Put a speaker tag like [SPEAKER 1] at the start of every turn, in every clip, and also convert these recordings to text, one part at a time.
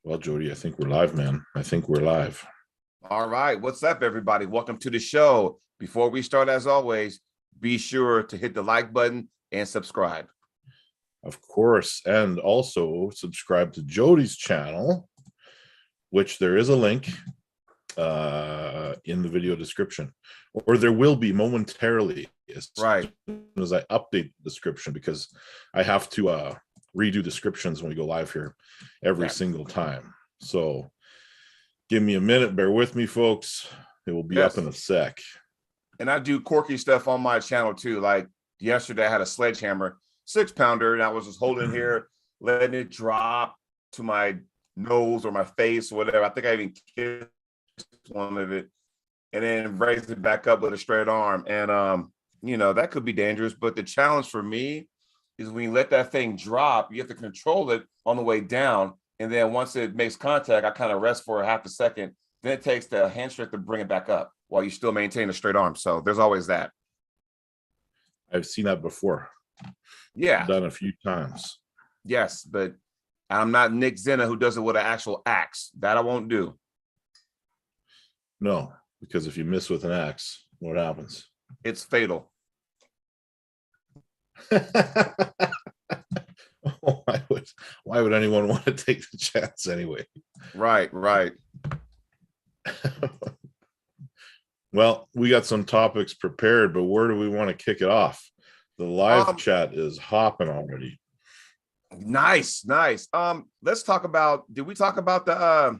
[SPEAKER 1] Well, Jody, I think we're live, man. I think we're live.
[SPEAKER 2] All right. What's up, everybody? Welcome to the show. Before we start, as always, be sure to hit the like button and subscribe.
[SPEAKER 1] Of course. And also subscribe to Jody's channel, which there is a link in the video description, or there will be momentarily as soon as I update the description, because I have to redo descriptions when we go live here every single time. So give me a minute. Bear with me, folks. It will be up in a sec.
[SPEAKER 2] And I do quirky stuff on my channel too. Like yesterday, I had a sledgehammer 6-pounder, and I was just holding here, letting it drop to my nose or my face or whatever. I think I even kissed one of it, and then raised it back up with a straight arm. And that could be dangerous. But the challenge for me is when you let that thing drop, you have to control it on the way down. And then once it makes contact, I kind of rest for a half a second. Then it takes the hand strength to bring it back up while you still maintain a straight arm. So there's always that.
[SPEAKER 1] I've seen that before.
[SPEAKER 2] Yeah.
[SPEAKER 1] Done a few times.
[SPEAKER 2] Yes, but I'm not Nick Zenna, who does it with an actual axe. That I won't do.
[SPEAKER 1] No, because if you miss with an axe, what happens?
[SPEAKER 2] It's fatal.
[SPEAKER 1] Why would anyone want to take the chance anyway?
[SPEAKER 2] Right.
[SPEAKER 1] Well, we got some topics prepared, but where do we want to kick it off? The live chat is hopping already.
[SPEAKER 2] Nice. Let's talk about, did we talk about the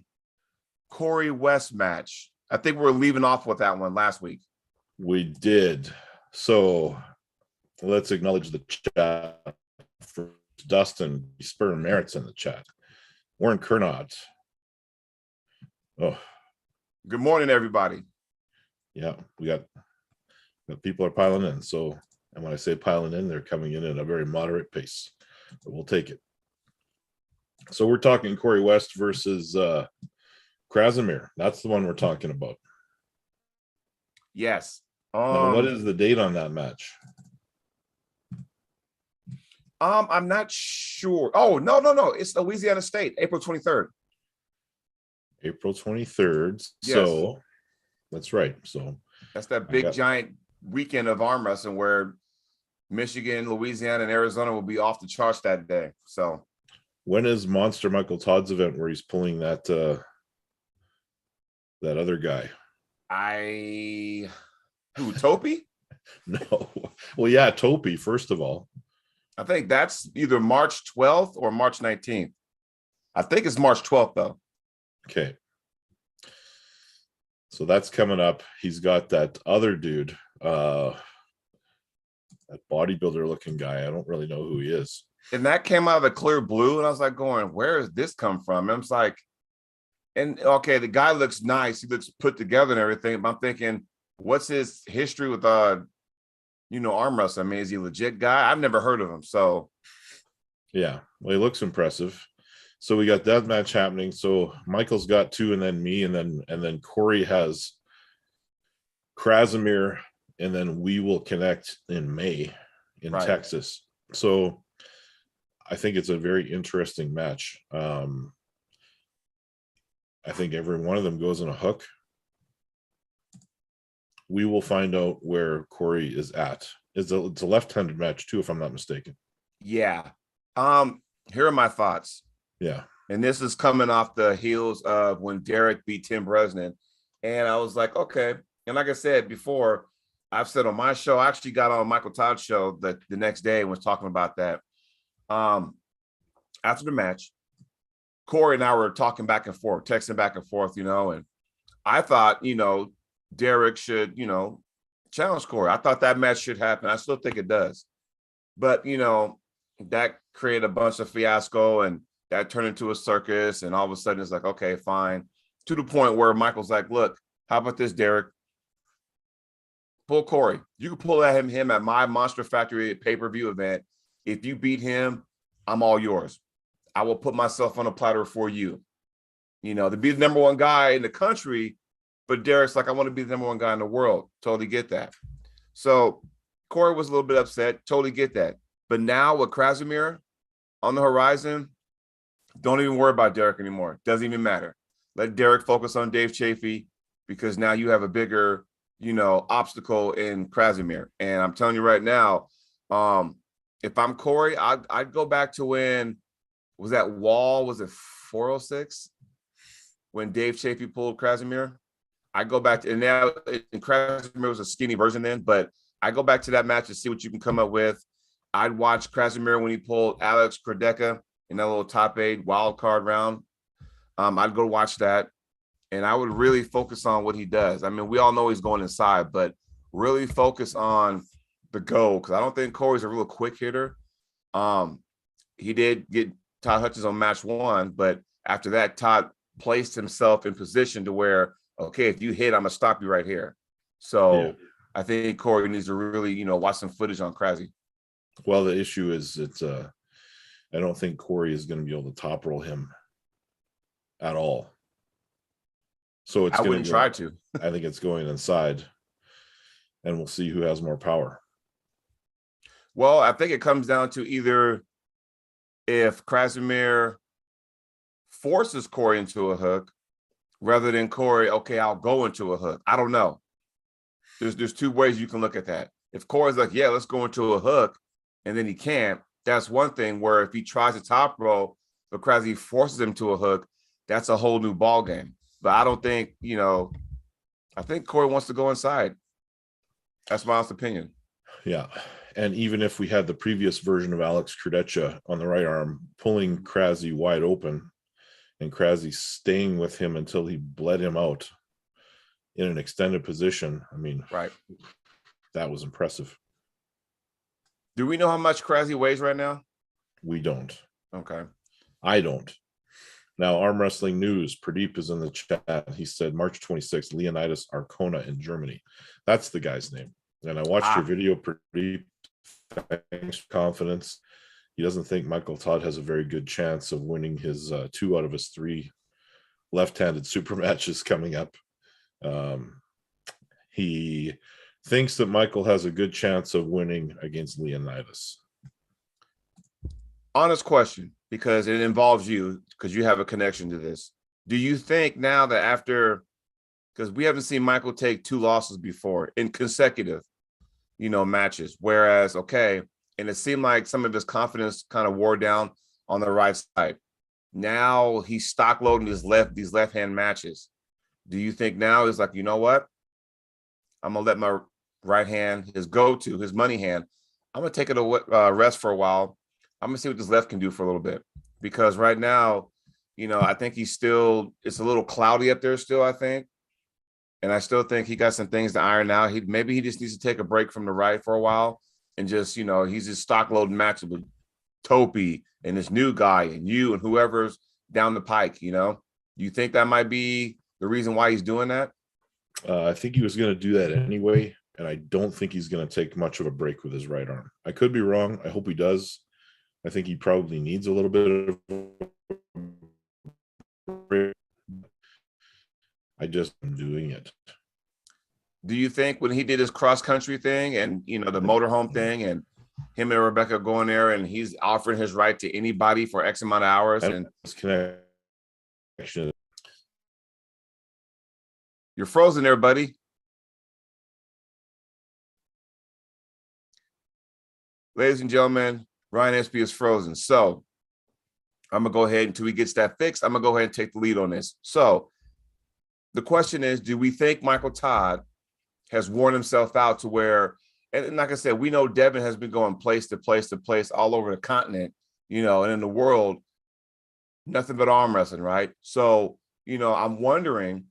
[SPEAKER 2] Corey West match? I think we're leaving off with that one last week.
[SPEAKER 1] We did. So let's acknowledge the chat. For Dustin, Spur Merritt's in the chat. Warren Kernot. Oh,
[SPEAKER 2] good morning, everybody.
[SPEAKER 1] Yeah, we got people are piling in. So, and when I say piling in, they're coming in at a very moderate pace, but we'll take it. So we're talking Corey West versus Krasimir. That's the one we're talking about.
[SPEAKER 2] Yes.
[SPEAKER 1] Now, what is the date on that match?
[SPEAKER 2] I'm not sure. Oh, no. It's Louisiana State, April 23rd.
[SPEAKER 1] April 23rd. Yes. So that's right. So
[SPEAKER 2] that's that big giant weekend of arm wrestling where Michigan, Louisiana, and Arizona will be off the charts that day. So
[SPEAKER 1] when is Monster Michael Todd's event where he's pulling that that other guy?
[SPEAKER 2] Who, Topi?
[SPEAKER 1] No. Well, yeah, Topi, first of all.
[SPEAKER 2] I think that's either March 12th or March 19th. I think it's March 12th, though.
[SPEAKER 1] Okay. So that's coming up. He's got that other dude, that bodybuilder looking guy. I don't really know who he is.
[SPEAKER 2] And that came out of the clear blue. And I was like going, where does this come from? And I was like, and okay, the guy looks nice. He looks put together and everything. But I'm thinking, what's his history with arm wrestling? I mean, is he a legit guy? I've never heard of him. So
[SPEAKER 1] yeah, well, he looks impressive. So we got that match happening. So Michael's got two, and then me, and then Corey has Krasimir, and then we will connect in May in Texas. So I think it's a very interesting match. I think every one of them goes in a hook. We will find out where Corey is at. It's a left-handed match too, if I'm not mistaken.
[SPEAKER 2] Yeah. Here are my thoughts.
[SPEAKER 1] Yeah.
[SPEAKER 2] And this is coming off the heels of when Derek beat Tim Bresnan. And I was like, okay. And like I said before, I've said on my show, I actually got on Michael Todd's show the next day and was talking about that. After the match, Corey and I were talking back and forth, texting back and forth, and I thought, Derek should, challenge Corey. I thought that match should happen. I still think it does. But, that created a bunch of fiasco, and that turned into a circus. And all of a sudden it's like, okay, fine. To the point where Michael's like, look, how about this, Derek? Pull Corey. You can pull at him at my Monster Factory pay-per-view event. If you beat him, I'm all yours. I will put myself on a platter for you. To be the number one guy in the country. But Derek's like, I want to be the number one guy in the world. Totally get that. So Corey was a little bit upset. Totally get that. But now with Krasimir on the horizon, Don't even worry about Derek anymore. Doesn't even matter. Let Derek focus on Dave Chafee, because now you have a bigger, obstacle in Krasimir. And I'm telling you right now, if I'm Corey, I'd go back to when was it 406 when Dave Chafee pulled Krasimir? I go back to, and now and Krasimir was a skinny version then, but I go back to that match to see what you can come up with. I'd watch Krasimir when he pulled Alex Kradeka in that little top 8 wild card round. I'd go watch that, and I would really focus on what he does. I mean, we all know he's going inside, but really focus on the goal, because I don't think Corey's a real quick hitter. He did get Todd Hutchins on match 1, but after that, Todd placed himself in position to where, okay, if you hit, I'm gonna stop you right here. So I think Corey needs to really, watch some footage on Krasi.
[SPEAKER 1] Well, the issue is I don't think Corey is going to be able to top roll him at all. So I
[SPEAKER 2] wouldn't try to.
[SPEAKER 1] I think it's going inside, and we'll see who has more power.
[SPEAKER 2] Well, I think it comes down to either if Krasimir forces Corey into a hook rather than Corey, okay, I'll go into a hook. I don't know. There's 2 ways you can look at that. If Corey's like, yeah, let's go into a hook, and then he can't, that's one thing. Where if he tries to top roll, but Krasi forces him to a hook, that's a whole new ball game. But I don't think, I think Corey wants to go inside. That's my honest opinion.
[SPEAKER 1] Yeah. And even if we had the previous version of Alex Kradeka on the right arm, pulling Krasi wide open and Krasi staying with him until he bled him out in an extended position, I mean,
[SPEAKER 2] right,
[SPEAKER 1] that was impressive.
[SPEAKER 2] Do we know how much Krasi weighs right now?
[SPEAKER 1] We don't.
[SPEAKER 2] Okay.
[SPEAKER 1] I don't. Now, Arm Wrestling News, Pradeep is in the chat. He said March 26th, Leonidas Arcona in Germany. That's the guy's name. And I watched your video, Pradeep. Thanks for confidence. He doesn't think Michael Todd has a very good chance of winning his 2 out of his 3 left-handed super matches coming up. He thinks that Michael has a good chance of winning against Leonidas.
[SPEAKER 2] Honest question, because it involves you, because you have a connection to this. Do you think now that after, because we haven't seen Michael take 2 losses before in consecutive, matches, whereas, okay, and it seemed like some of his confidence kind of wore down on the right side. Now he's stock loading these left-hand matches. Do you think now is like, you know what? I'm going to let my right hand, his go-to, his money hand, I'm going to take it a rest for a while. I'm going to see what this left can do for a little bit. Because right now, I think it's a little cloudy up there still, I think. And I still think he got some things to iron out. Maybe he just needs to take a break from the right for a while and just, he's just stock loading matches with Topi and this new guy and you and whoever's down the pike, Do you think that might be the reason why he's doing that?
[SPEAKER 1] I think he was going to do that anyway, and I don't think he's going to take much of a break with his right arm. I could be wrong. I hope he does. I think he probably needs a little bit of break. I just am doing it.
[SPEAKER 2] Do you think when he did his cross-country thing and, the motorhome thing and him and Rebecca going there and he's offering his right to anybody for X amount of hours and
[SPEAKER 1] connection.
[SPEAKER 2] You're frozen there, buddy. Ladies and gentlemen, Ryan Espy is frozen. So I'm going to go ahead until he gets that fixed. I'm going to go ahead and take the lead on this. So the question is, do we think Michael Todd has worn himself out to where, and like I said, we know Devin has been going place to place to place all over the continent, and in the world, nothing but arm wrestling, right? So, I'm wondering,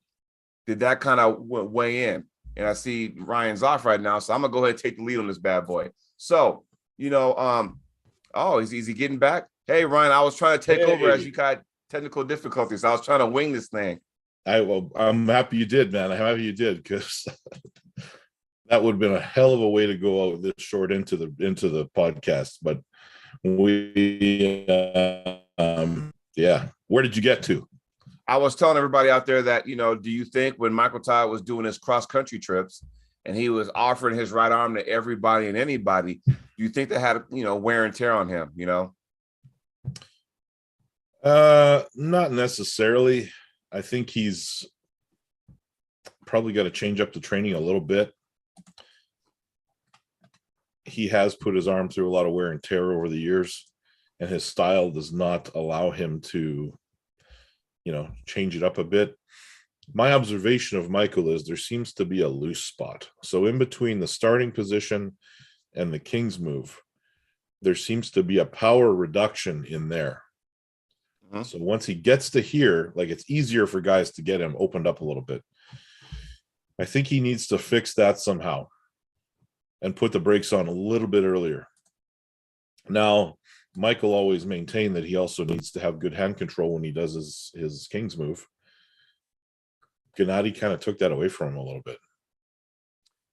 [SPEAKER 2] did that kind of weigh in? And I see Ryan's off right now, so I'm going to go ahead and take the lead on this bad boy. So, is he getting back? Hey, Ryan, I was trying to take over as you got technical difficulties. I was trying to wing this thing.
[SPEAKER 1] I'm happy you did, man. I'm happy you did, because that would have been a hell of a way to go out this short into the podcast. But where did you get to?
[SPEAKER 2] I was telling everybody out there that, do you think when Michael Todd was doing his cross-country trips and he was offering his right arm to everybody and anybody, do you think that had, wear and tear on him,
[SPEAKER 1] Not necessarily. I think he's probably got to change up the training a little bit. He has put his arm through a lot of wear and tear over the years, and his style does not allow him to, change it up a bit. My observation of Michael is there seems to be a loose spot. So in between the starting position and the King's move, there seems to be a power reduction in there. Mm-hmm. So once he gets to here, like, it's easier for guys to get him opened up a little bit. I think he needs to fix that somehow and put the brakes on a little bit earlier. Now, Michael always maintained that he also needs to have good hand control when he does his King's move. Gennady kind of took that away from him a little bit.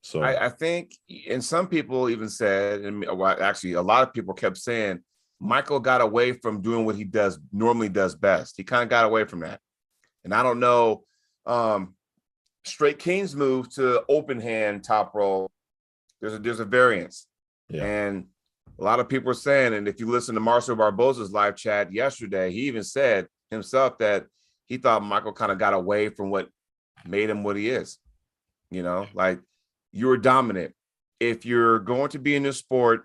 [SPEAKER 1] So
[SPEAKER 2] I think, and some people even said, and actually a lot of people kept saying, Michael got away from doing what he normally does best. He kind of got away from that. And I don't know, straight King's move to open hand top roll, there's a variance. Yeah. And a lot of people are saying, and if you listen to Marcel Barbosa's live chat yesterday, he even said himself that he thought Michael kind of got away from what made him what he is. Like, you're dominant. If you're going to be in this sport,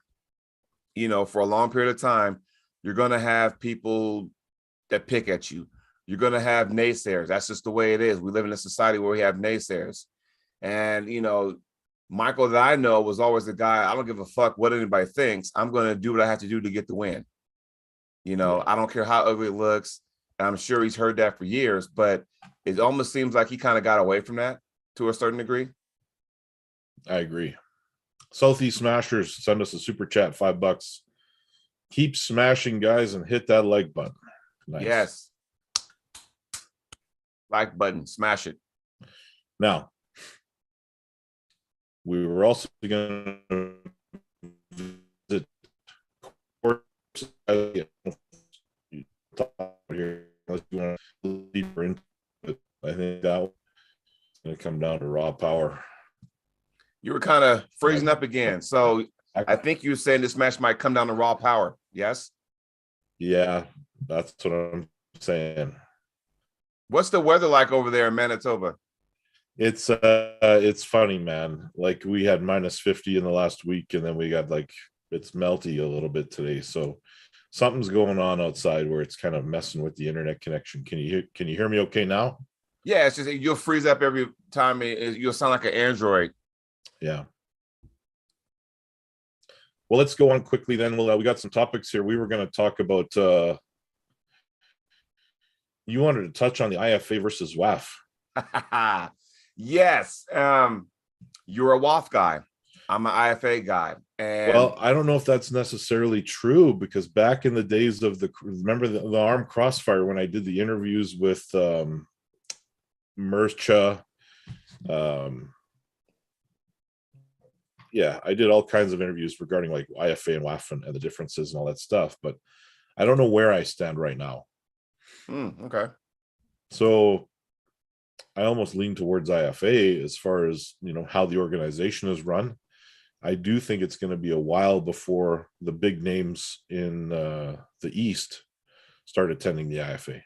[SPEAKER 2] for a long period of time, you're going to have people that pick at you. You're going to have naysayers. That's just the way it is. We live in a society where we have naysayers. And, Michael that I know was always the guy, I don't give a fuck what anybody thinks. I'm going to do what I have to do to get the win. I don't care how ugly it looks. And I'm sure he's heard that for years, but it almost seems like he kind of got away from that to a certain degree.
[SPEAKER 1] I agree. Southeast Smashers send us a super chat, $5. Keep smashing, guys, and hit that like button. Nice.
[SPEAKER 2] Yes. Like button, smash it.
[SPEAKER 1] Now, we were also going to visit here, unless you want to deeper into it. I think that was going to come down to raw power.
[SPEAKER 2] You were kind of freezing up again. So I think you were saying this match might come down to raw power. Yes?
[SPEAKER 1] Yeah, that's what I'm saying.
[SPEAKER 2] What's the weather like over there in Manitoba?
[SPEAKER 1] It's funny, man. Like, we had -50 in the last week, and then we got it's melty a little bit today. So something's going on outside where it's kind of messing with the internet connection. Can you hear me okay now?
[SPEAKER 2] Yeah, it's just you'll freeze up every time. You'll sound like an Android.
[SPEAKER 1] Yeah. Well, let's go on quickly then. We got some topics here. We were going to talk about you wanted to touch on the IFA versus WAF.
[SPEAKER 2] Yes. You're a WAF guy. I'm an IFA guy. And
[SPEAKER 1] well, I don't know if that's necessarily true, because back in the days of remember the Arm Crossfire, when I did the interviews with Mircha, yeah, I did all kinds of interviews regarding like IFA and WAF and the differences and all that stuff, but I don't know where I stand right now.
[SPEAKER 2] Okay.
[SPEAKER 1] So I almost lean towards IFA as far as, how the organization is run. I do think it's going to be a while before the big names in the East start attending the IFA.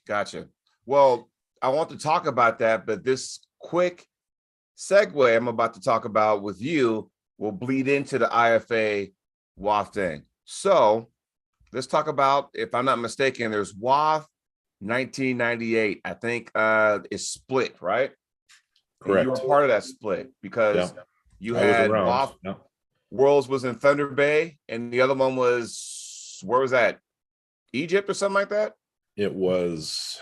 [SPEAKER 2] Gotcha. Well, I want to talk about that, but this quick segue I'm about to talk about with you will bleed into the IFA WAF thing. So let's talk about, if I'm not mistaken, there's WAF 1998. I think it's split, right?
[SPEAKER 1] Correct.
[SPEAKER 2] And you were part of that split because you had WAF.
[SPEAKER 1] Yeah.
[SPEAKER 2] Worlds was in Thunder Bay, and the other one was, where was that? Egypt or something like that?
[SPEAKER 1] It was,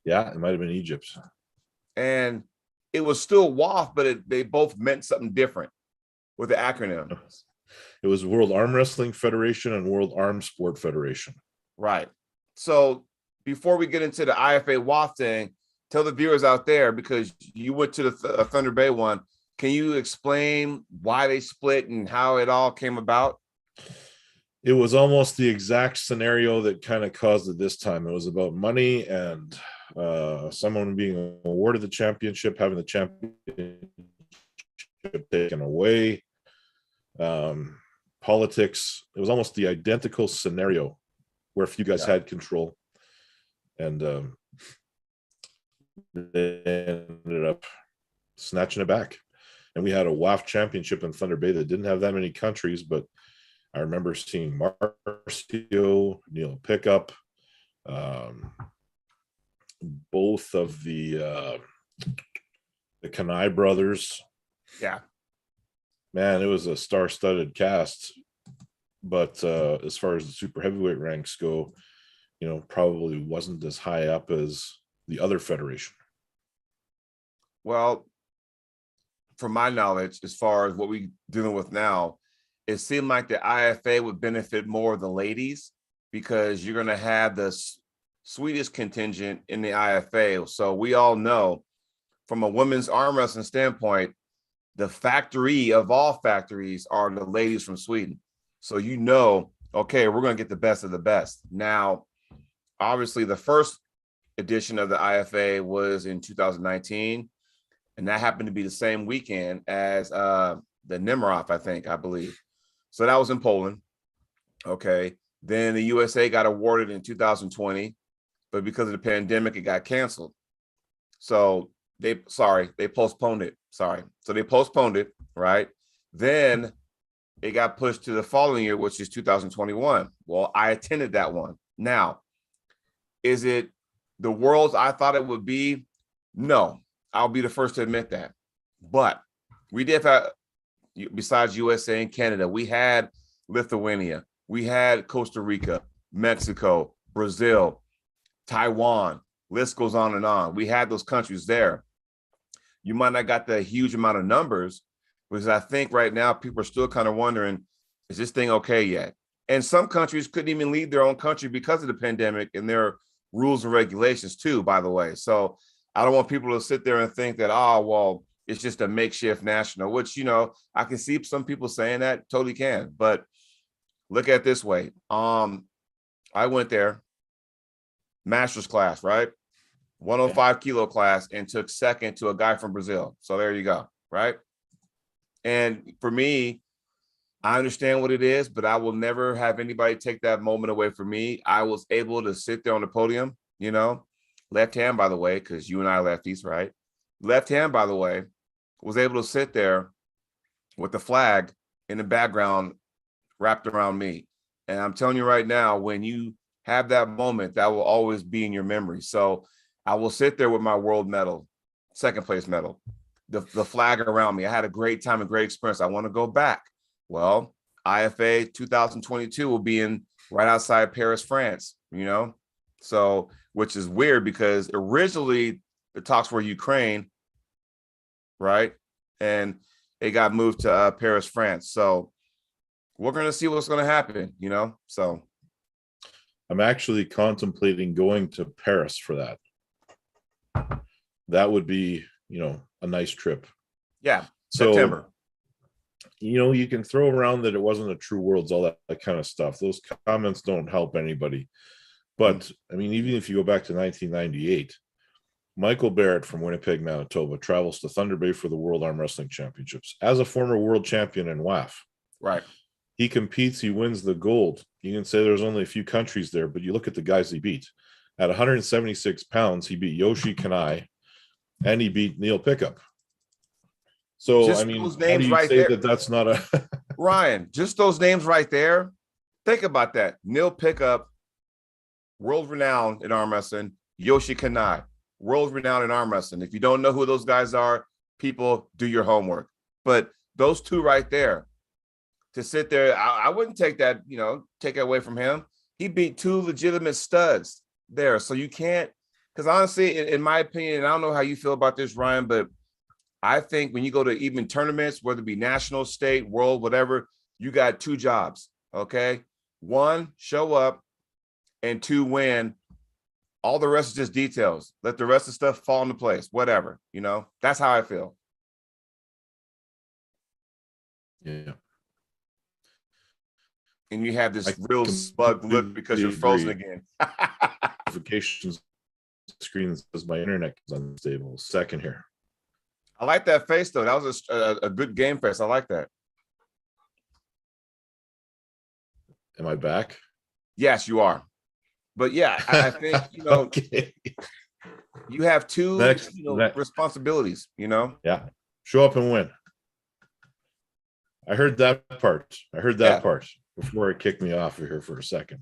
[SPEAKER 1] it might have been Egypt.
[SPEAKER 2] And it was still WAF, but they both meant something different with the acronym.
[SPEAKER 1] It was World Arm Wrestling Federation and World Arm Sport Federation.
[SPEAKER 2] Right. So before we get into the IFA WAF thing, tell the viewers out there, because you went to the Thunder Bay one, can you explain why they split and how it all came about?
[SPEAKER 1] It was almost the exact scenario that kind of caused it this time. It was about money and someone being awarded the championship, having the championship taken away, politics. It was almost the identical scenario where a few guys had control, and they ended up snatching it back. And we had a WAF championship in Thunder Bay that didn't have that many countries, but I remember seeing Marcio, Neil Pickup, both of the Kanai brothers.
[SPEAKER 2] Yeah.
[SPEAKER 1] Man, it was a star-studded cast. But as far as the super heavyweight ranks go, probably wasn't as high up as the other federation.
[SPEAKER 2] Well, from my knowledge, as far as what we're dealing with now, it seemed like the IFA would benefit more of the ladies because you're going to have the Swedish contingent in the IFA. So we all know from a women's arm wrestling standpoint, the factory of all factories are the ladies from Sweden. So okay, we're going to get the best of the best. Now, obviously, the first edition of the IFA was in 2019, and that happened to be the same weekend as the Nemiroff, I believe. So that was in Poland. Okay. Then the USA got awarded in 2020, but because of the pandemic, it got canceled. So they postponed it. So they postponed it, right? Then it got pushed to the following year, which is 2021. Well, I attended that one. Now, is it the worlds I thought it would be? No, I'll be the first to admit that. But we did have, besides USA and Canada, we had Lithuania, we had Costa Rica, Mexico, Brazil, Taiwan, list goes on and on. We had those countries there. You might not got the huge amount of numbers, because I think right now people are still kind of wondering, is this thing okay yet? And some countries couldn't even leave their own country because of the pandemic and their rules and regulations too, by the way. So I don't want people to sit there and think that, well, it's just a makeshift national, which, I can see some people saying that, totally can. But look at it this way. I went there, master's class, right? 105 kilo class, and took second to a guy from Brazil. So there you go, right? And for me, I understand what it is, but I will never have anybody take that moment away from me. I was able to sit there on the podium, left hand, by the way, because you and I are lefties, right? Left hand, by the way, was able to sit there with the flag in the background wrapped around me. And I'm telling you right now, when you have that moment, that will always be in your memory. So I will sit there with my world medal, second place medal, the flag around me. I had a great time, a great experience. I want to go back. Well, IFA 2022 will be in right outside Paris, France, so, which is weird because originally the talks were Ukraine, right? And it got moved to Paris, France. So we're going to see what's going to happen, so.
[SPEAKER 1] I'm actually contemplating going to Paris for that. That would be, a nice trip.
[SPEAKER 2] Yeah,
[SPEAKER 1] so,
[SPEAKER 2] September.
[SPEAKER 1] You can throw around that it wasn't a true worlds, all that kind of stuff. Those comments don't help anybody. But, I mean, even if you go back to 1998, Michael Barrett from Winnipeg, Manitoba, travels to Thunder Bay for the World Arm Wrestling Championships as a former world champion in WAF.
[SPEAKER 2] Right.
[SPEAKER 1] He competes, he wins the gold. You can say there's only a few countries there, but you look at the guys he beat. At 176 pounds, he beat Yoshi Kanai, and he beat Neil Pickup. So,
[SPEAKER 2] just
[SPEAKER 1] I mean,
[SPEAKER 2] those
[SPEAKER 1] how
[SPEAKER 2] names
[SPEAKER 1] do you
[SPEAKER 2] right
[SPEAKER 1] say
[SPEAKER 2] there,
[SPEAKER 1] that that's not a...
[SPEAKER 2] Ryan, just those names right there. Think about that. Neil Pickup, world-renowned in arm wrestling. Yoshi Kanai, world-renowned in arm wrestling. If you don't know who those guys are, people, do your homework. But those two right there, to sit there, I wouldn't take that, take it away from him. He beat two legitimate studs there. So you can't, because honestly, in my opinion, and I don't know how you feel about this, Ryan, but I think when you go to even tournaments, whether it be national, state, world, whatever, you got two jobs, okay? One, show up, and two, win. All the rest is just details. Let the rest of the stuff fall into place, whatever, That's how I feel.
[SPEAKER 1] Yeah.
[SPEAKER 2] And you have this real smug look because you're frozen again.
[SPEAKER 1] Notifications screen says my internet is unstable. Second here.
[SPEAKER 2] I like that face, though. That was a good game face. I like that.
[SPEAKER 1] Am I back?
[SPEAKER 2] Yes, you are. But yeah, I think, you know,
[SPEAKER 1] Okay.
[SPEAKER 2] you have two,
[SPEAKER 1] Next,
[SPEAKER 2] you know, responsibilities, you know?
[SPEAKER 1] yeah. Show up and win. I heard that part.
[SPEAKER 2] Yeah.
[SPEAKER 1] Before it kicked me off of here for a second.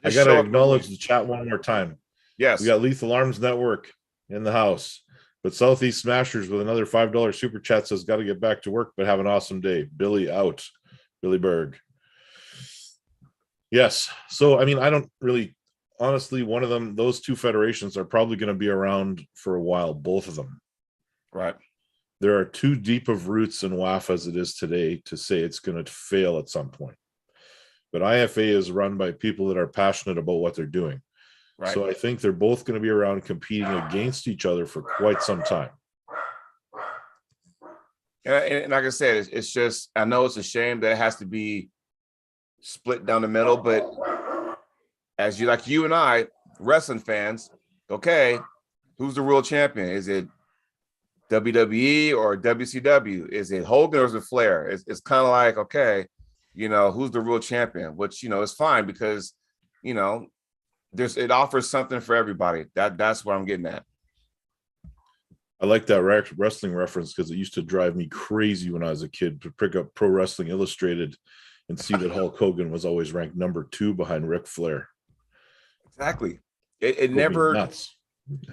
[SPEAKER 1] I
[SPEAKER 2] Just
[SPEAKER 1] got to
[SPEAKER 2] show up and
[SPEAKER 1] acknowledge
[SPEAKER 2] win.
[SPEAKER 1] the chat one more time. We
[SPEAKER 2] Yes.
[SPEAKER 1] got Lethal Arms Network in the house. But Southeast Smashers with another $5 super chat says, got to get back to work, but have an awesome day. Billy out. Billy Berg. Yes. So, I mean, I don't really, honestly, one of them, those two federations are probably going to be around for a while, both of them.
[SPEAKER 2] Right.
[SPEAKER 1] There are too deep of roots in WAF as it is today to say it's going to fail at some point. But IFA is run by people that are passionate about what they're doing. Right. So I think they're both going to be around competing against each other for quite some time.
[SPEAKER 2] And like I said, it's just, I know it's a shame that it has to be split down the middle, but as you and I, wrestling fans, okay, who's the world champion? Is it WWE or WCW? Is it Hogan or is it Flair? It's kind of like, okay, you know, who's the real champion? Which, you know, is fine because, you know, it offers something for everybody. That's what I'm getting at.
[SPEAKER 1] I like that wrestling reference because it used to drive me crazy when I was a kid to pick up Pro Wrestling Illustrated and see that Hulk Hogan was always ranked number 2 behind Ric Flair.
[SPEAKER 2] Exactly. It never
[SPEAKER 1] nuts.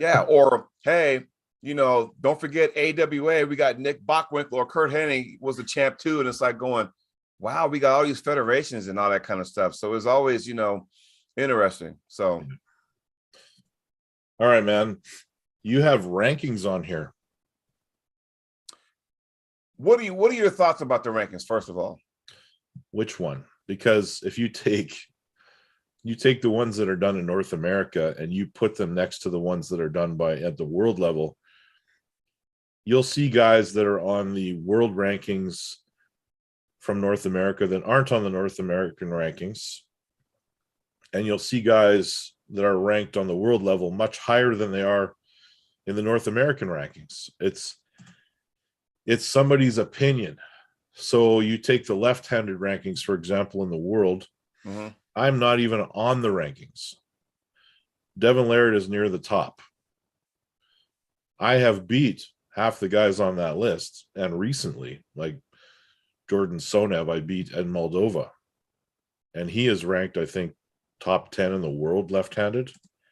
[SPEAKER 2] Yeah. Or, hey, you know, don't forget AWA. We got Nick Bockwinkel or Kurt Hennig was the champ too. And it's like going, wow, we got all these federations and all that kind of stuff. So it's always, you know, interesting. So.
[SPEAKER 1] All right, man. You have rankings on here.
[SPEAKER 2] What are your thoughts about the rankings, first of all?
[SPEAKER 1] Which one? Because if you take the ones that are done in North America and you put them next to the ones that are done at the world level, you'll see guys that are on the world rankings from North America that aren't on the North American rankings. And you'll see guys that are ranked on the world level much higher than they are in the North American rankings. It's somebody's opinion. So you take the left-handed rankings, for example, in the world. Mm-hmm. I'm not even on the rankings. Devin Laird is near the top. I have beat half the guys on that list. And recently, like Jordan Sonev, I beat in Moldova. And he is ranked, I think, top 10 in the world left-handed.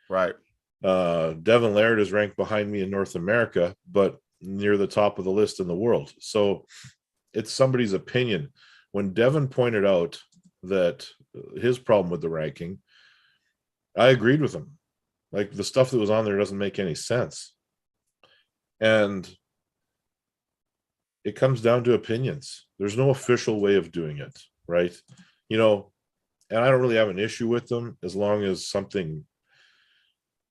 [SPEAKER 2] Right.
[SPEAKER 1] Devin Laird is ranked behind me in North America, but near the top of the list in the world. So it's somebody's opinion. When Devin pointed out that his problem with the ranking, I agreed with him. Like, the stuff that was on there doesn't make any sense. And it comes down to opinions. There's no official way of doing it, right? You know, and I don't really have an issue with them as long as something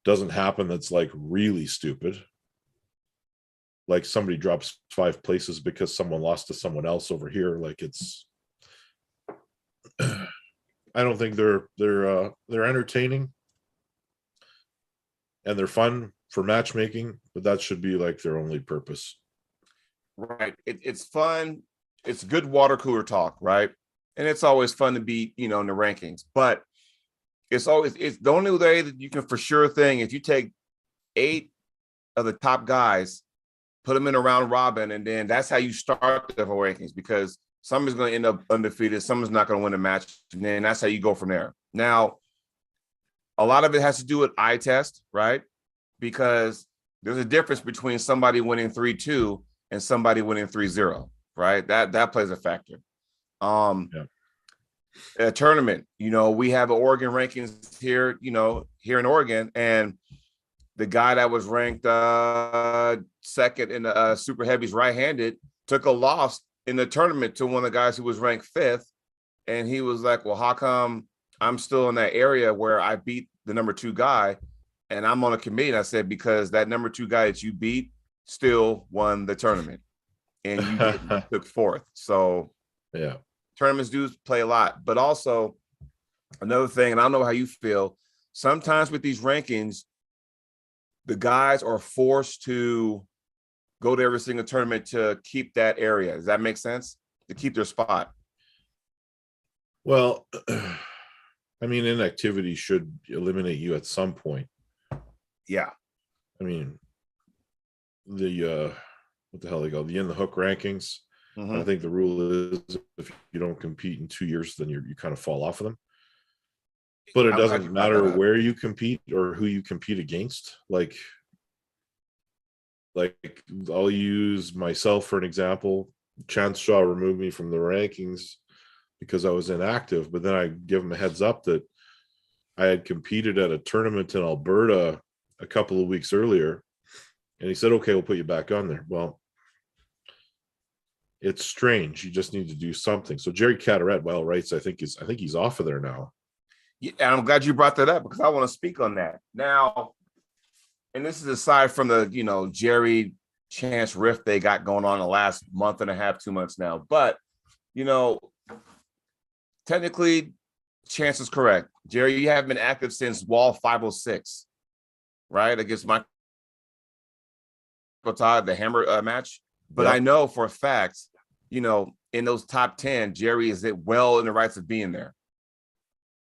[SPEAKER 1] doesn't happen that's like really stupid. Like somebody drops 5 places because someone lost to someone else over here. Like, it's I don't think they're entertaining and they're fun for matchmaking, but that should be like their only purpose.
[SPEAKER 2] Right. It's fun. It's good water cooler talk, right? And it's always fun to be, you know, in the rankings, but it's the only way that you can for sure thing. If you take 8 of the top guys, put them in a round robin, and then that's how you start the rankings, because somebody's going to end up undefeated, someone's not going to win a match, and then that's how you go from there. Now, a lot of it has to do with eye test, right? Because there's a difference between somebody winning 3-2 and somebody winning 3-0, right? That plays a factor. A tournament, you know, we have Oregon rankings here, you know, here in Oregon, and the guy that was ranked second in the super heavies right-handed took a loss in the tournament to one of the guys who was ranked 5th. And he was like, well, how come I'm still in that area where I beat the number 2 guy and I'm on a committee? And I said, because that number 2 guy that you beat still won the tournament and you took 4th. So
[SPEAKER 1] yeah,
[SPEAKER 2] tournaments do play a lot. But also another thing, and I don't know how you feel, sometimes with these rankings, the guys are forced to go to every single tournament to keep that area. Does that make sense? To keep their spot?
[SPEAKER 1] Well, I mean, inactivity should eliminate you at some point.
[SPEAKER 2] Yeah.
[SPEAKER 1] I mean, the what the hell they go? The in the hook rankings. I think the rule is if you don't compete in 2 years, then you kind of fall off of them. But it doesn't matter where you compete or who you compete against. Like I'll use myself for an example. Chance Shaw removed me from the rankings because I was inactive, but then I give him a heads up that I had competed at a tournament in Alberta a couple of weeks earlier, and he said, "Okay, we'll put you back on there." Well, it's strange. You just need to do something. So Jerry Cataret, by all rights, I think he's off of there now.
[SPEAKER 2] Yeah, and I'm glad you brought that up because I want to speak on that now. And this is aside from the Jerry Chance rift they got going on the last month and a half, 2 months now. But technically, Chance is correct. Jerry, you haven't been active since Wall 506, right? Against Michael Todd, the hammer match. But I know for a fact, in those top 10, Jerry is well in the rights of being there.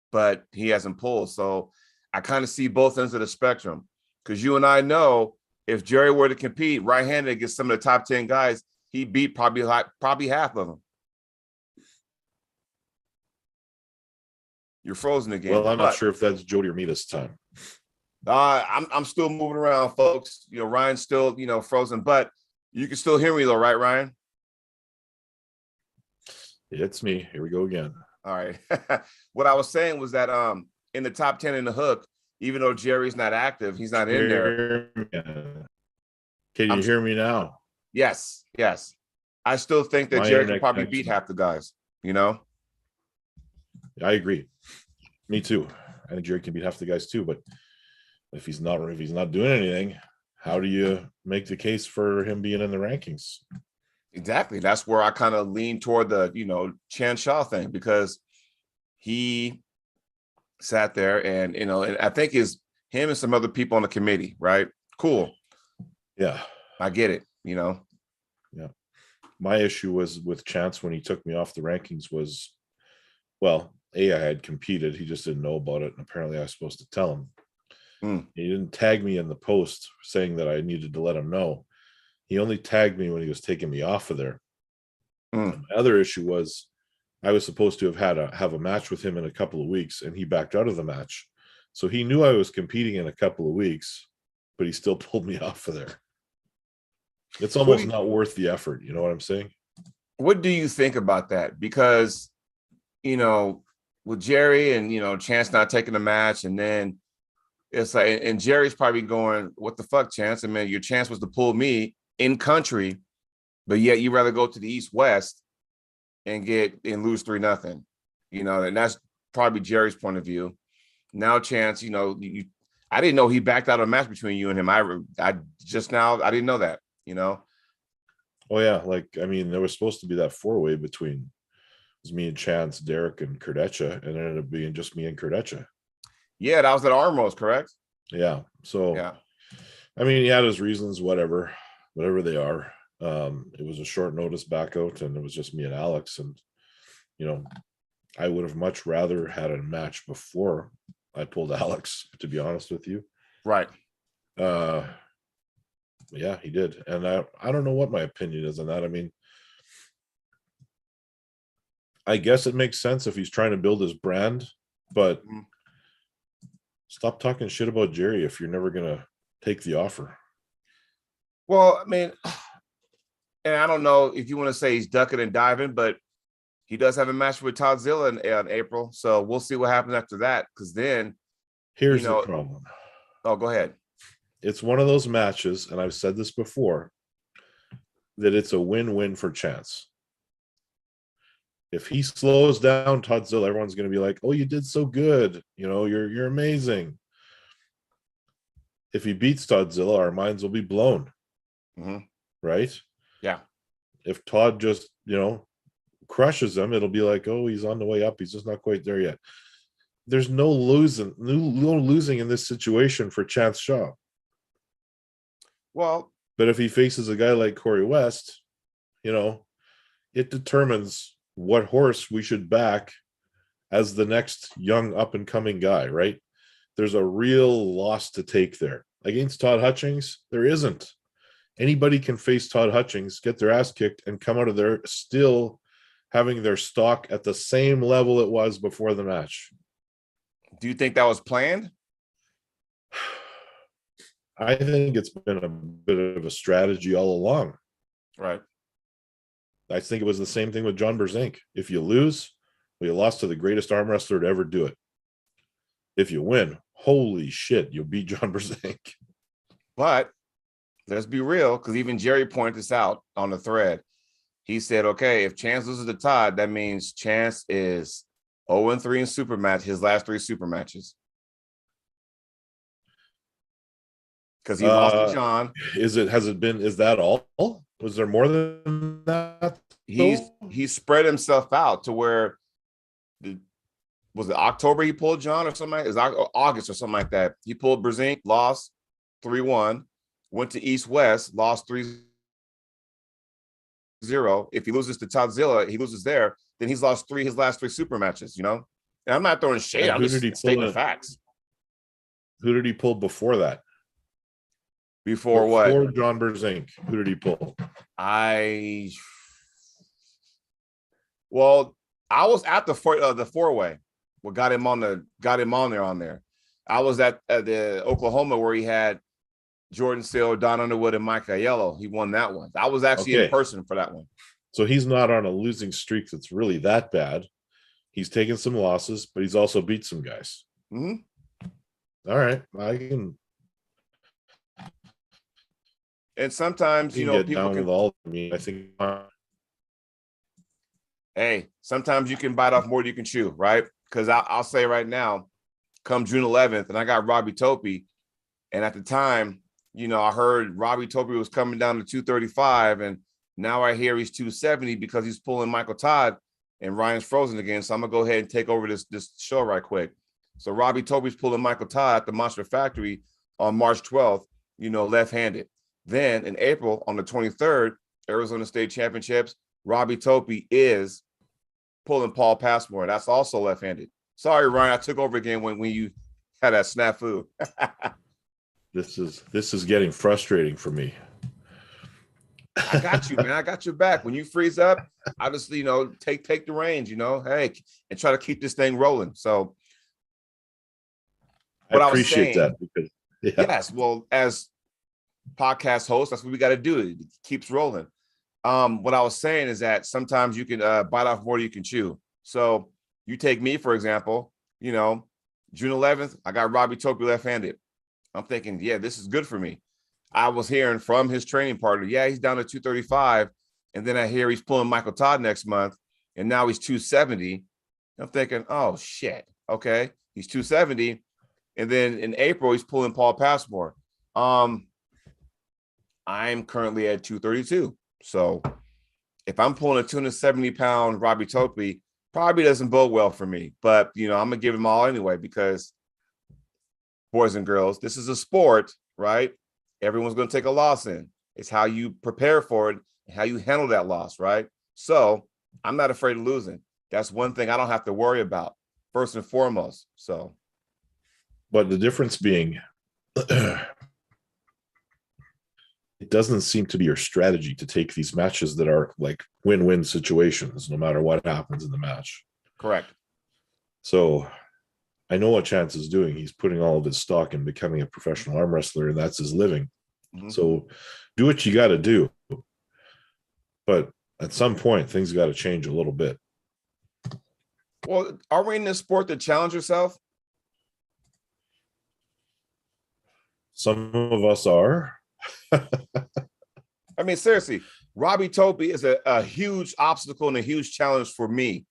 [SPEAKER 2] But he hasn't pulled. So I kind of see both ends of the spectrum. Because you and I know if Jerry were to compete right-handed against some of the top 10 guys, he beat probably half of them. You're frozen again.
[SPEAKER 1] Well, I'm not sure if that's Jody or me this time.
[SPEAKER 2] I'm still moving around, folks. Ryan's still, frozen, but you can still hear me though, right, Ryan?
[SPEAKER 1] It's me. Here we go again.
[SPEAKER 2] All right. What I was saying was that in the top 10 in the hook, even though Jerry's not active, he's not in there.
[SPEAKER 1] Can you hear me now?
[SPEAKER 2] Yes. I still think that Jerry can probably beat half the guys, I
[SPEAKER 1] agree. Me too. I think Jerry can beat half the guys too, but if he's not doing anything, how do you make the case for him being in the rankings?
[SPEAKER 2] Exactly. That's where I kind of lean toward the, Chan Shaw thing, because he sat there and, and I think him and some other people on the committee, right? Cool.
[SPEAKER 1] Yeah.
[SPEAKER 2] I get it,
[SPEAKER 1] Yeah. My issue was with Chance when he took me off the rankings was, well, I had competed. He just didn't know about it. And apparently I was supposed to tell him. He didn't tag me in the post saying that I needed to let him know. He only tagged me when he was taking me off of there. My other issue was I was supposed to have a match with him in a couple of weeks, and he backed out of the match. So he knew I was competing in a couple of weeks, but he still pulled me off of there. It's almost not worth the effort. You know what I'm saying?
[SPEAKER 2] What do you think about that? Because, with Jerry and, Chance not taking the match, and then it's like, and Jerry's probably going, what the fuck, Chance? I mean, your chance was to pull me in country, but yet you rather go to the East-West and lose 3-0, and that's probably Jerry's point of view. Now, Chance, I didn't know he backed out of a match between you and him. I didn't know that,
[SPEAKER 1] Oh yeah, there was supposed to be that 4-way between it was me and Chance, Derek, and Kurdecha, and it ended up being just me and Kurdecha.
[SPEAKER 2] Yeah, that was at Armwrestling, correct?
[SPEAKER 1] Yeah. So yeah, he had his reasons, whatever they are. It was a short notice back out, and it was just me and Alex, and I would have much rather had a match before I pulled Alex, to be honest with you.
[SPEAKER 2] Right.
[SPEAKER 1] Yeah, he did. And I don't know what my opinion is on that. I guess it makes sense if he's trying to build his brand, but stop talking shit about Jerry if you're never going to take the offer.
[SPEAKER 2] Well, and I don't know if you want to say he's ducking and diving, but he does have a match with Toddzilla in April. So we'll see what happens after that. Because then
[SPEAKER 1] here's the problem.
[SPEAKER 2] Oh, go ahead.
[SPEAKER 1] It's one of those matches, and I've said this before, that it's a win-win for Chance. If he slows down Toddzilla, everyone's going to be like, "Oh, you did so good. You're amazing." If he beats Toddzilla, our minds will be blown. Right?
[SPEAKER 2] Yeah.
[SPEAKER 1] If Todd just, crushes him, it'll be like, "Oh, he's on the way up. He's just not quite there yet." There's no losing in this situation for Chance Shaw.
[SPEAKER 2] Well,
[SPEAKER 1] but if he faces a guy like Corey West, it determines what horse we should back as the next young up and coming guy, right? There's a real loss to take there. Against Todd Hutchings, there isn't. Anybody can face Todd Hutchings, get their ass kicked, and come out of there still having their stock at the same level it was before the match.
[SPEAKER 2] Do you think that was planned?
[SPEAKER 1] I think it's been a bit of a strategy all along.
[SPEAKER 2] Right.
[SPEAKER 1] I think it was the same thing with John Berzink. If you lose, well, you lost to the greatest arm wrestler to ever do it. If you win, holy shit, you'll beat John Berzink.
[SPEAKER 2] But let's be real, because even Jerry pointed this out on the thread. He said, okay, if Chance loses to Todd, that means Chance is 0-3 in Supermatch, his last 3 Supermatches. Because he lost to John.
[SPEAKER 1] Is that all? Was there more than that?
[SPEAKER 2] He's spread himself out to where was it October he pulled John or something? Is August or something like that? He pulled Berzink, lost 3-1, went to East West, lost 3-0. If he loses to Todzilla, he loses there, then he's lost his last 3 super matches, you know? And I'm not throwing shade, I'm just stating facts.
[SPEAKER 1] Who did he pull before that?
[SPEAKER 2] Before what?
[SPEAKER 1] Before John Berzink, who did he pull?
[SPEAKER 2] I was at the 4-way. What got him on there. I was at the Oklahoma where he had Jordan Seal, Don Underwood, and Mike Aiello. He won that one. I was actually in person for that one.
[SPEAKER 1] So he's not on a losing streak that's really that bad. He's taken some losses, but he's also beat some guys.
[SPEAKER 2] Mm-hmm.
[SPEAKER 1] All right, I can.
[SPEAKER 2] And sometimes, you know, people can.
[SPEAKER 1] I think.
[SPEAKER 2] Hey, sometimes you can bite off more than you can chew, right? Because I'll say right now, come June 11th, and I got Robbie Topi, and at the time, you know, I heard Robbie Topi was coming down to 235, and now I hear he's 270 because he's pulling Michael Todd, and Ryan's frozen again. So I'm gonna go ahead and take over this show right quick. So Robbie Topi's pulling Michael Todd at the Monster Factory on March 12th, you know, left-handed. Then in April on the 23rd, Arizona State Championships, Robbie Topi is pulling Paul Passmore. That's also left-handed. Sorry, Ryan, I took over again when you had that snafu.
[SPEAKER 1] This is getting frustrating for me.
[SPEAKER 2] I got you, man. I got your back. When you freeze up, I just, you know, take the reins, you know, hey, and try to keep this thing rolling. So
[SPEAKER 1] what I appreciate that because
[SPEAKER 2] yes, well, as podcast host, that's what we got to do. It keeps rolling. What I was saying is that sometimes you can bite off more than you can chew. So you take me, for example, you know, June 11th, I got Robbie Topi left-handed. I'm thinking, yeah, this is good for me. I was hearing from his training partner, yeah, he's down to 235. And then I hear he's pulling Michael Todd next month, and now he's 270. I'm thinking, oh, shit. Okay, he's 270. And then in April, he's pulling Paul Passmore. I'm currently at 232. So if I'm pulling a 270-pound Robbie Topi, probably doesn't bode well for me. But, you know, I'm going to give him all anyway because, boys and girls, this is a sport, right? Everyone's going to take a loss in. It's how you prepare for it and how you handle that loss, right? So I'm not afraid of losing. That's one thing I don't have to worry about, first and foremost. So.
[SPEAKER 1] But the difference being, it doesn't seem to be your strategy to take these matches that are like win-win situations, no matter what happens in the match.
[SPEAKER 2] Correct.
[SPEAKER 1] So I know what Chance is doing. He's putting all of his stock in becoming a professional arm wrestler, and that's his living. Mm-hmm. So do what you got to do. But at some point, things got to change a little bit.
[SPEAKER 2] Well, are we in this sport to challenge yourself?
[SPEAKER 1] Some of us are.
[SPEAKER 2] I mean, seriously, Robbie Topi is a huge obstacle and a huge challenge for me,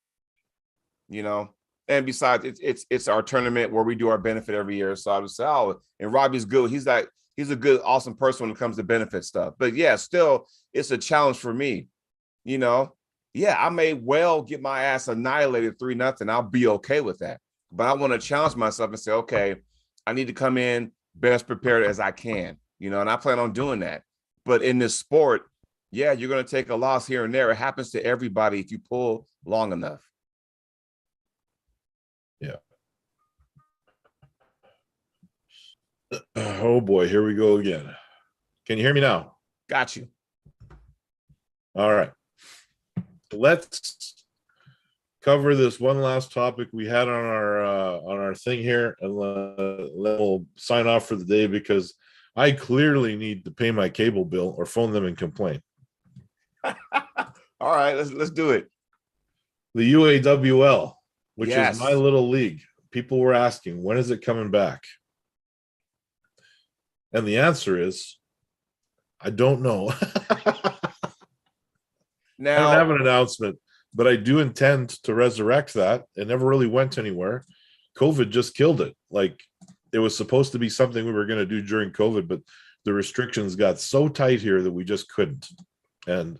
[SPEAKER 2] you know. And besides, it's our tournament where we do our benefit every year. So I would say, oh, and Robbie's good. He's a good, awesome person when it comes to benefit stuff. But yeah, still, it's a challenge for me, you know. Yeah, I may well get my ass annihilated 3-0. I'll be okay with that. But I want to challenge myself and say, okay, I need to come in best prepared as I can, you know, and I plan on doing that. But in this sport, yeah, you're going to take a loss here and there. It happens to everybody if you pull long enough.
[SPEAKER 1] Oh boy, here we go again. Can you hear me now?
[SPEAKER 2] Got you.
[SPEAKER 1] All right. Let's cover this one last topic we had on our thing here, and we'll sign off for the day because I clearly need to pay my cable bill or phone them and complain.
[SPEAKER 2] All right, let's do it.
[SPEAKER 1] The UAWL, which
[SPEAKER 2] Yes.
[SPEAKER 1] is my little league. People were asking, when is it coming back? And the answer is, I don't know.
[SPEAKER 2] Now,
[SPEAKER 1] I don't have an announcement, but I do intend to resurrect that. It never really went anywhere. COVID just killed it. Like, it was supposed to be something we were going to do during COVID, but the restrictions got so tight here that we just couldn't. And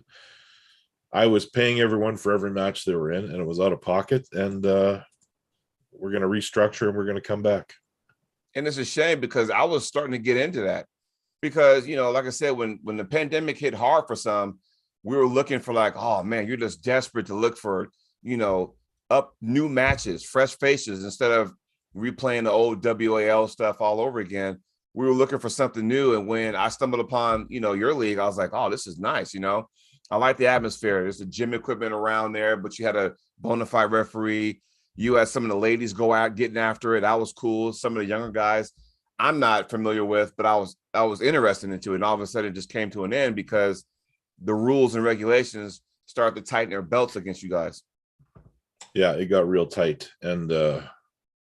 [SPEAKER 1] I was paying everyone for every match they were in, and it was out of pocket. And we're going to restructure and we're going to come back.
[SPEAKER 2] And it's a shame because I was starting to get into that because, you know, like I said, when the pandemic hit hard for some, we were looking for like, oh man, you're just desperate to look for, you know, up new matches, fresh faces instead of replaying the old WAL stuff all over again. We were looking for something new. And when I stumbled upon, you know, your league, I was like, oh, this is nice. You know, I like the atmosphere. There's the gym equipment around there, but you had a bona fide referee. You had some of the ladies go out getting after it. That was cool. Some of the younger guys I'm not familiar with, but I was interested into it. And all of a sudden it just came to an end because the rules and regulations start to tighten their belts against you guys.
[SPEAKER 1] Yeah, it got real tight. And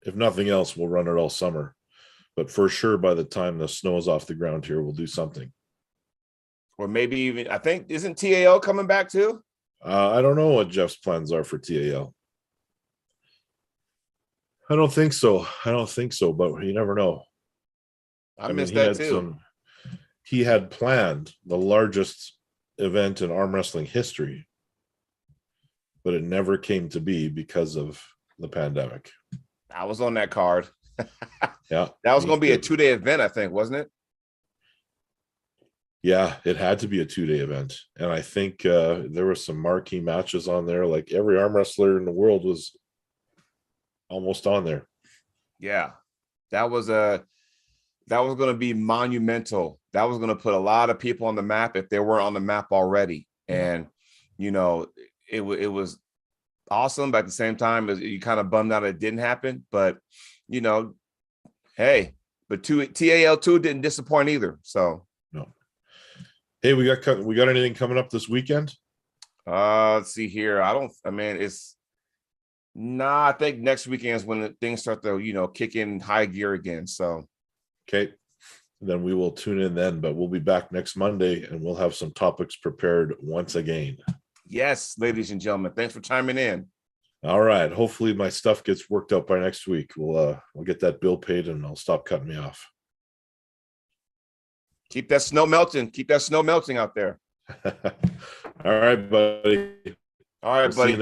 [SPEAKER 1] if nothing else, we'll run it all summer. But for sure, by the time the snow is off the ground here, we'll do something.
[SPEAKER 2] Or maybe even, I think, isn't TAL coming back too?
[SPEAKER 1] I don't know what Jeff's plans are for TAL. I don't think so. But you never know.
[SPEAKER 2] I missed that too.
[SPEAKER 1] He had planned the largest event in arm wrestling history, but it never came to be because of the pandemic.
[SPEAKER 2] I was on that card.
[SPEAKER 1] Yeah.
[SPEAKER 2] That was going to be a 2-day event, I think, wasn't it?
[SPEAKER 1] Yeah, it had to be a 2-day event. And I think there were some marquee matches on there. Like every arm wrestler in the world was almost on there.
[SPEAKER 2] Yeah. That was going to be monumental. That was going to put a lot of people on the map if they weren't on the map already. And, you know, it was awesome. But at the same time, you kind of bummed out it didn't happen. But, you know, hey, but TAL2 didn't disappoint either. So,
[SPEAKER 1] no. Hey, we got anything coming up this weekend?
[SPEAKER 2] Let's see here. I think next weekend is when things start to, you know, kick in high gear again. So,
[SPEAKER 1] okay. Then we will tune in then, but we'll be back next Monday and we'll have some topics prepared once again.
[SPEAKER 2] Yes, ladies and gentlemen, thanks for chiming in.
[SPEAKER 1] All right. Hopefully my stuff gets worked out by next week. We'll get that bill paid and I'll stop cutting me off.
[SPEAKER 2] Keep that snow melting. Keep that snow melting out there.
[SPEAKER 1] All right, buddy.
[SPEAKER 2] All right, buddy. Thanks.